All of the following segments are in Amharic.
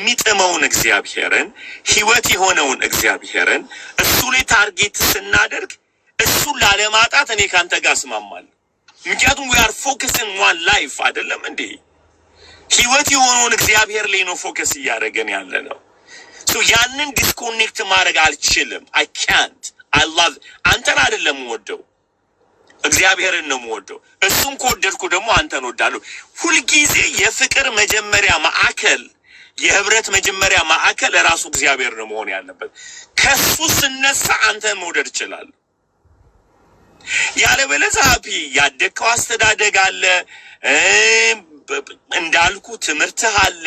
የሚጥመውን እግዚአብሔርን ህይወት የሆነውን እግዚአብሔርን እሱ ላይ ታርጌት ስናደርግ እሱን ላለማጣት እኔ ካንተ ጋር እስማማለሁ። ምክንያቱም we are focusing one life አይደለም እንዴ? ህይወት የሆነውን እግዚአብሔር ላይ ነው ፎከስ እያደረገን ያለ ነው። so ያንን ዲስኮኔክት ማድረግ አልችልም። I can't. I love አንተን አይደለም ወደው እግዚአብሔርን ነው ወደው። እሱን ከወደድኩ ደግሞ አንተን ወዳለሁ። ሁልጊዜ የፍቅር መጀመሪያ ማዕከል የህብረት መጀመሪያ ማዕከል ራሱ እግዚአብሔር ነው መሆን ያለበት። ከሱ ስነሳ አንተን መውደድ ይችላል። ያለበለዚያ ያደከው አስተዳደግ አለ፣ እንዳልኩ ትምህርት አለ፣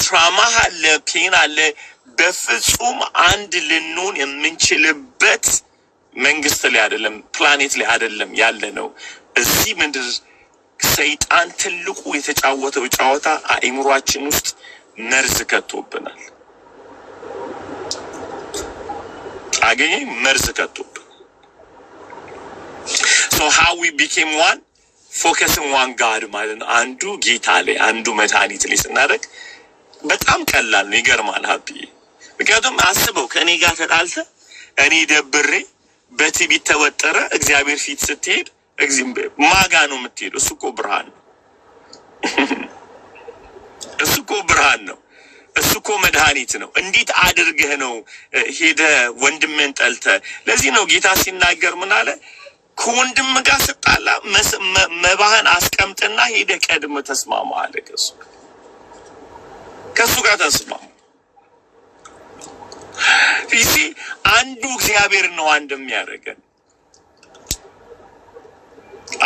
ትራማ አለ፣ ፔን አለ። በፍጹም አንድ ልንሆን የምንችልበት መንግስት ላይ አይደለም፣ ፕላኔት ላይ አይደለም ያለ ነው። እዚህ ምድር ሰይጣን ትልቁ የተጫወተው ጨዋታ አእምሯችን ውስጥ መርዝ ከቶብናል። አገኘ መርዝ ከቶብናል። so how we became one, focusing one God ማለት ነው። አንዱ ጌታ ላይ አንዱ መድኃኒት ላይ ስናደርግ በጣም ቀላል ነው። ይገርማል ሀቢ። ምክንያቱም አስበው ከኔ ጋር ተጣልተ እኔ ደብሬ በትዕቢት ተወጠረ እግዚአብሔር ፊት ስትሄድ ማጋ ነው የምትሄድ። እሱ እኮ ብርሃን ነው። እሱ እኮ ብርሃን ነው። እሱ እኮ መድኃኒት ነው። እንዴት አድርገህ ነው ሄደ ወንድምን ጠልተ? ለዚህ ነው ጌታ ሲናገር ምን አለ? ከወንድም ጋር ስጣላ መባህን አስቀምጥና ሄደ ቀድመ ተስማማ አለ። ከሱ ጋር ተስማማ። ይሲ አንዱ እግዚአብሔር ነው አንድ የሚያደርገን።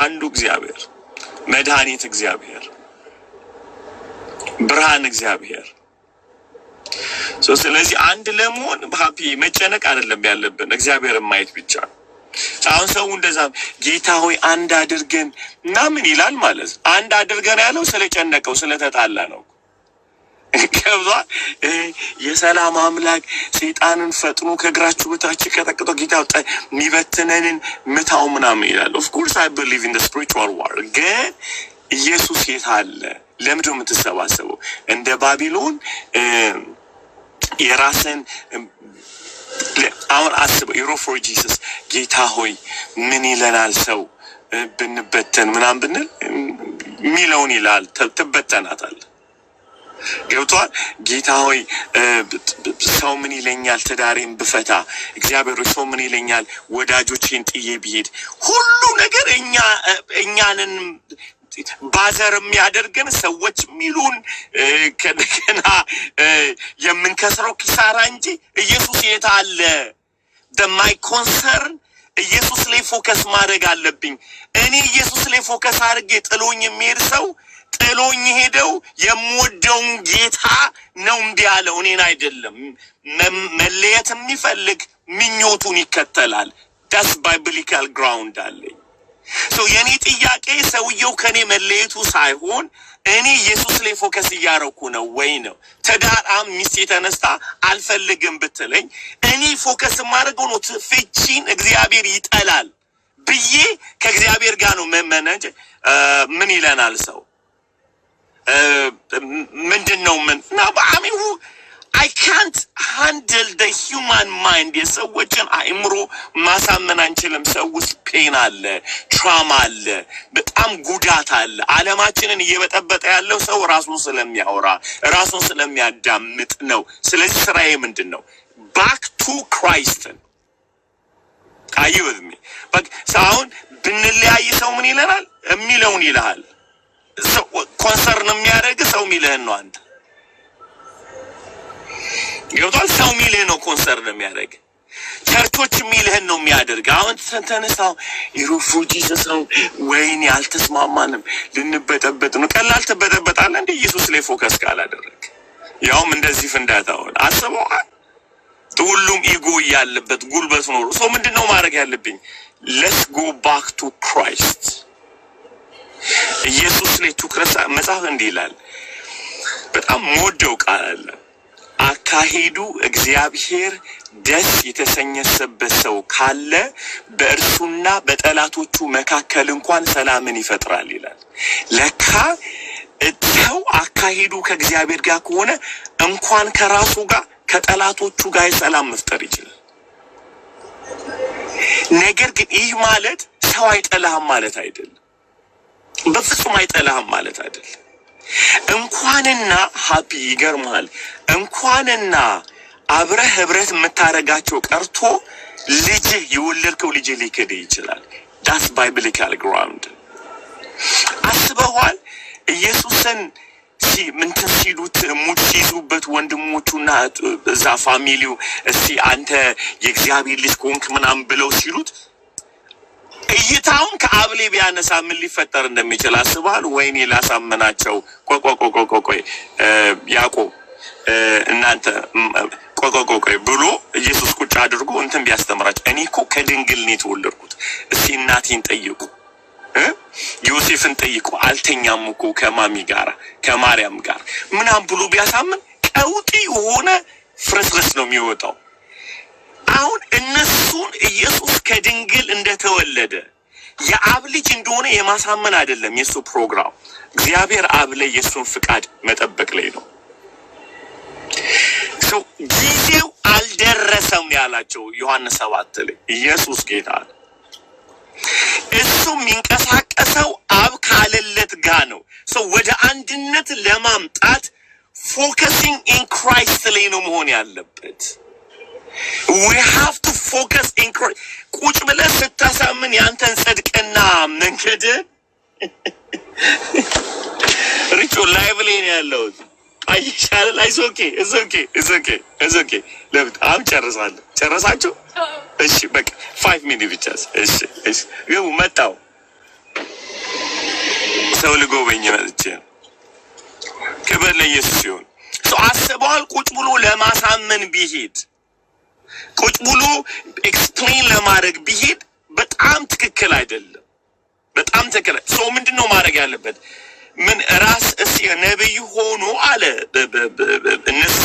አንዱ እግዚአብሔር መድኃኒት እግዚአብሔር ብርሃን እግዚአብሔር። ስለዚህ አንድ ለመሆን ሃፒ መጨነቅ አይደለም ያለብን፣ እግዚአብሔርን ማየት ብቻ። አሁን ሰው እንደዛ ጌታ ሆይ አንድ አድርገን እና ምን ይላል ማለት አንድ አድርገን ያለው ስለጨነቀው ስለተጣላ ነው። ከብዟል የሰላም አምላክ ሰይጣንን ፈጥኖ ከግራችሁ በታች ከተቀጦ ጌታ የሚበትነንን ምታው ምናምን ይላል። of course I believe in the spiritual war። ግን ኢየሱስ የት አለ? ለምንድን ነው የምትሰባሰበው? እንደ ባቢሎን የራስን አሁን አስበው ዩሮ ፎር ጂሰስ ጌታ ሆይ ምን ይለናል ሰው ብንበተን ምናምን ብንል ሚለውን ይላል ትበተናታል። ገብቷል? ጌታ ሆይ ሰው ምን ይለኛል ትዳሬን ብፈታ፣ እግዚአብሔር ሆይ ሰው ምን ይለኛል ወዳጆቼን ጥዬ ብሄድ። ሁሉ ነገር እኛንን ባዘር የሚያደርገን ሰዎች ሚሉን ከደገና የምንከስረው ኪሳራ እንጂ ኢየሱስ የት አለ? my concern ኢየሱስ ላይ ፎከስ ማድረግ አለብኝ። እኔ ኢየሱስ ላይ ፎከስ አድርጌ ጥሎኝ የሚሄድ ሰው ጥሎኝ ሄደው የምወደውን ጌታ ነው እንዴ ያለው እኔን አይደለም። መለየት የሚፈልግ ምኞቱን ይከተላል። that's biblical ground አለኝ። የኔ ጥያቄ ሰውየው ከኔ መለየቱ ሳይሆን እኔ ኢየሱስ ላይ ፎከስ እያረኩ ነው ወይ ነው። ተዳራም ሚስት ተነስታ አልፈልግም ብትለኝ እኔ ፎከስ ማድረገው ነው ፍቺን እግዚአብሔር ይጠላል ብዬ ከእግዚአብሔር ጋር ነው መመነጭ። ምን ይለናል ሰው ምንድነው ምን ናባሚው I can't handle the human mind። የሰዎችን አእምሮ ማሳመን አንችልም። ሰው ውስጥ ፔን አለ፣ ትራማ አለ፣ በጣም ጉዳት አለ። ዓለማችንን እየበጠበጠ ያለው ሰው ራሱን ስለሚያወራ ራሱን ስለሚያዳምጥ ነው። ስለዚህ ስራዬ ምንድነው? back to Christ። are you with me? but ሳውን ብንለያይ ሰው ምን ይለናል? የሚለውን ይልሃል። ሰው ኮንሰርን የሚያደርግ ሰው ሚልህን ነው አንተ ገብቷል? ሰው ሚልህ ነው ኮንሰርን የሚያደርግ። ቸርቾች ሚልህን ነው የሚያደርግ። አሁን ተነሳው ኢሮፎጂስ ነው ወይኔ አልተስማማንም ልንበጠበጥ ነው። ቀላል ተበጠበጣለህ እንደ ኢየሱስ ላይ ፎከስ ካላደረግ ያውም እንደዚህ ፍንዳታውን አስበዋል። ሁሉም ኢጎ ያለበት ጉልበት ኖሮ ሰው ምንድነው ማድረግ ያለብኝ? let's go back to Christ። ኢየሱስ ላይ ትኩረት መጽሐፍ እንዲህ ይላል። በጣም ሞደው ቃል አለ። አካሄዱ እግዚአብሔር ደስ የተሰኘበት ሰው ካለ በእርሱና በጠላቶቹ መካከል እንኳን ሰላምን ይፈጥራል ይላል። ለካ ሰው አካሄዱ ከእግዚአብሔር ጋር ከሆነ እንኳን ከራሱ ጋር ከጠላቶቹ ጋር ሰላም መፍጠር ይችላል። ነገር ግን ይህ ማለት ሰው አይጠላህም ማለት አይደለም። በፍጹም አይጠላህም ማለት አይደለም። እንኳንና ሀፒ ይገርማል። እንኳንና አብረህ ህብረት የምታረጋቸው ቀርቶ ልጅህ የወለድከው ልጅህ ሊክድ ይችላል። ዳስ ባይብሊካል ግራውንድ። አስበዋል ኢየሱስን ምንትን ሲሉት ሙት ሲይዙበት ወንድሞቹና እዛ ፋሚሊው እስቲ አንተ የእግዚአብሔር ልጅ ኮንክ ምናምን ብለው ሲሉት እይታውን ከአብሌ ቢያነሳ ምን ሊፈጠር እንደሚችል አስበዋል? ወይኔ ላሳመናቸው ቆይ ያዕቆብ እናንተ ቆይ ብሎ ኢየሱስ ቁጭ አድርጎ እንትን ቢያስተምራቸው እኔ እኮ ከድንግል ነው የተወለድኩት፣ እስቲ እናቴን ጠይቁ ዮሴፍን ጠይቁ አልተኛም እኮ ከማሚ ጋር ከማርያም ጋር ምናምን ብሎ ቢያሳምን ቀውጢ የሆነ ፍርስርስ ነው የሚወጣው። አሁን እነሱን ኢየሱስ ከድንግል እንደተወለደ የአብ ልጅ እንደሆነ የማሳመን አይደለም የሱ ፕሮግራም። እግዚአብሔር አብ ላይ የሱን ፍቃድ መጠበቅ ላይ ነው። ጊዜው አልደረሰም ያላቸው ዮሐንስ 7 ላይ ኢየሱስ ጌታ ነው። እሱ የሚንቀሳቀሰው አብ ካለለት ጋር ነው። ወደ አንድነት ለማምጣት ፎከሲንግ ኢን ክራይስት ላይ ነው መሆን ያለበት። we have to focus in Christ። ቁጭ ብለህ ስታሳምን ያንተን ጽድቅና መንገድ ሪቾ ላይቭ ላይ ነው ያለው። አይሻል it's okay ለብት አም ጨረሳችሁ? እሺ በቃ 5 ሚኒት ብቻ። እሺ ይኸው መጣው ሰው ልጎበኝ መጥቼ ክብር ለኢየሱስ ይሁን። አስበዋል ቁጭ ብሎ ለማሳመን ቢሄድ ቁጭ ብሎ ኤክስፕሌን ለማድረግ ቢሄድ በጣም ትክክል አይደለም። በጣም ትክክል ሰው ምንድነው ማድረግ ያለበት? ምን ራስ ነብይ ሆኖ አለ እነሱ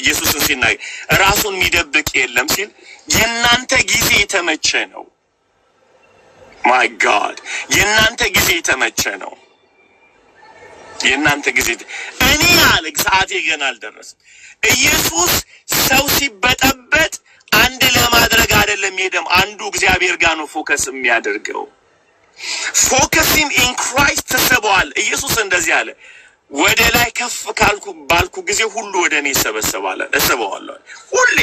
ኢየሱስን ሲናገር ራሱን የሚደብቅ የለም ሲል የእናንተ ጊዜ የተመቸ ነው። ማይ ጋድ የእናንተ ጊዜ የተመቸ ነው። የእናንተ ጊዜ እኔ አለ ሰዓቴ ገና አልደረሰም። ኢየሱስ ሰው ሲበጠበጥ አንድ ለማድረግ አይደለም ሄደም አንዱ እግዚአብሔር ጋር ነው ፎከስ የሚያደርገው። ፎከሲንግ ኢን ክራይስት ተሰበዋል። ኢየሱስ እንደዚህ አለ ወደ ላይ ከፍ ባልኩ ጊዜ ሁሉ ወደ እኔ ይሰበሰባል እሰበዋለሁ። ሁሌ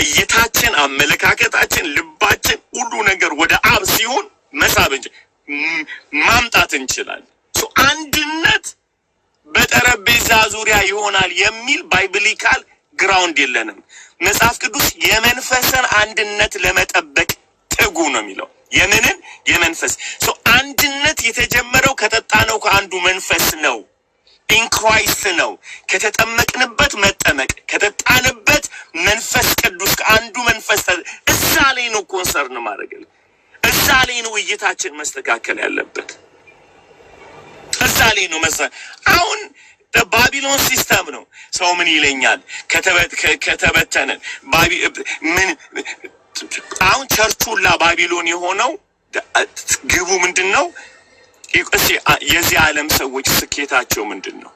እይታችን፣ አመለካከታችን፣ ልባችን ሁሉ ነገር ወደ አብ ሲሆን መሳብ እንጂ ማምጣት እንችላለን። አንድነት በጠረጴዛ ዙሪያ ይሆናል የሚል ባይብሊካል ግራውንድ የለንም። መጽሐፍ ቅዱስ የመንፈስን አንድነት ለመጠበቅ ትጉ ነው የሚለው። የምንን የመንፈስ አንድነት የተጀመረው ከጠጣነው ከአንዱ መንፈስ ነው። ኢን ክራይስት ነው። ከተጠመቅንበት መጠመቅ ከጠጣንበት መንፈስ ቅዱስ ከአንዱ መንፈስ እዛ ላይ ነው ኮንሰርን ማድረግ እዛ ላይ ነው እይታችን መስተካከል ያለበት። እዛ ላይ ነው አሁን ባቢሎን ሲስተም ነው። ሰው ምን ይለኛል ከተበተነን ምን አሁን ቸርቹላ ባቢሎን የሆነው ግቡ ምንድነው? የዚህ ዓለም ሰዎች ስኬታቸው ምንድነው?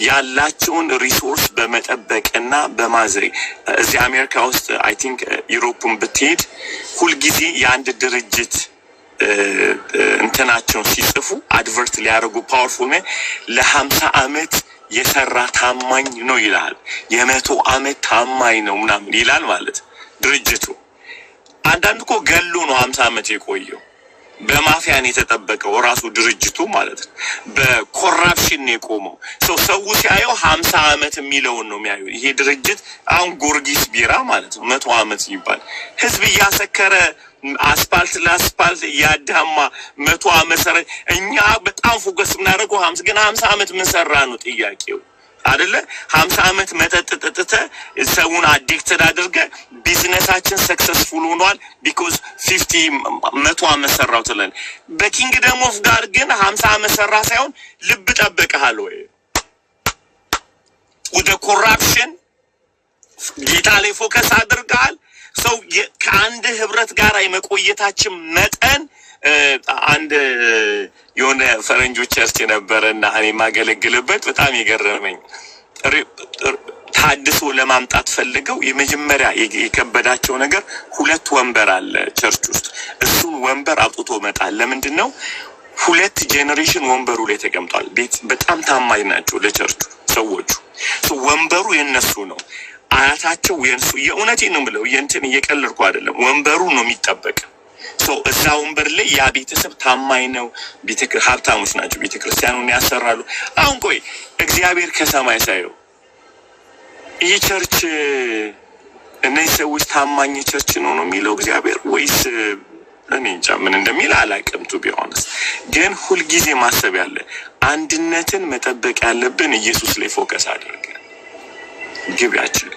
ያላቸውን ሪሶርስ በመጠበቅና በማዘግ። እዚህ አሜሪካ ውስጥ አይ ቲንክ ዩሮፕን ብትሄድ ሁልጊዜ የአንድ ድርጅት እንትናቸውን ሲጽፉ አድቨርት ሊያደርጉ ፓወርፉል ለ50 ዓመት የሰራ ታማኝ ነው ይላል። የ100 ዓመት ታማኝ ነው ምናምን ይላል ማለት ድርጅቱ። አንዳንድ እኮ ገሎ ነው 50 ዓመት የቆየው። በማፊያን የተጠበቀው ራሱ ድርጅቱ ማለት ነው። በኮራፕሽን ነው የቆመው። ሰው ሲያየው 50 ዓመት የሚለውን ነው የሚያየው። ይሄ ድርጅት አሁን ጎርጊስ ቢራ ማለት ነው 100 ዓመት ይባል ህዝብ እያሰከረ አስፓልት ለአስፓልት ያዳማ 100 ዓመት ሰረ። እኛ በጣም ፎከስ ምናደርገው 50 ግን 50 ዓመት ምን ሰራ ነው ጥያቄው አይደለ? 50 ዓመት መጠጥ ጠጥተ ሰውን አዲክትድ አድርገ ቢዝነሳችን ሰክሰስፉል ሆኗል ቢኮዝ 100 ዓመት ሰራው ትለን። በኪንግደም ኦፍ ጋድ ግን 50 ዓመት ሰራ ሳይሆን ልብ ጠበቀሃል ወይ? ወደ ኮራፕሽን ጌታ ላይ ፎከስ አድርገሃል። ሰው ከአንድ ህብረት ጋር የመቆየታችን መጠን አንድ የሆነ ፈረንጆች ቸርች ነበረና እኔ ማገለግልበት በጣም የገረመኝ ታድሶ ለማምጣት ፈልገው የመጀመሪያ የከበዳቸው ነገር 2 ወንበር አለ ቸርች ውስጥ። እሱን ወንበር አውጥቶ መጣል። ለምንድን ነው? 2 ጄኔሬሽን ወንበሩ ላይ ተቀምጧል። ቤት በጣም ታማኝ ናቸው ለቸርቹ ሰዎቹ። ወንበሩ የነሱ ነው። አያታቸው የነሱ። የእውነቴን ነው ብለው የእንትን እየቀለድኩ አይደለም። ወንበሩ ነው የሚጠበቅ። እዛ ወንበር ላይ ያ ቤተሰብ ታማኝ ነው። ሀብታሞች ናቸው። ቤተክርስቲያኑን ያሰራሉ። አሁን ቆይ እግዚአብሔር ከሰማይ ሳየው ይህ ቸርች እነዚህ ሰዎች ታማኝ ቸርች ነው የሚለው እግዚአብሔር ወይስ እኔ እንጃ ምን እንደሚል አላውቅም። ቱ ቢሆንስ ግን ሁልጊዜ ማሰብ ያለ አንድነትን መጠበቅ ያለብን ኢየሱስ ላይ ፎከስ አድርገን ግቢያችን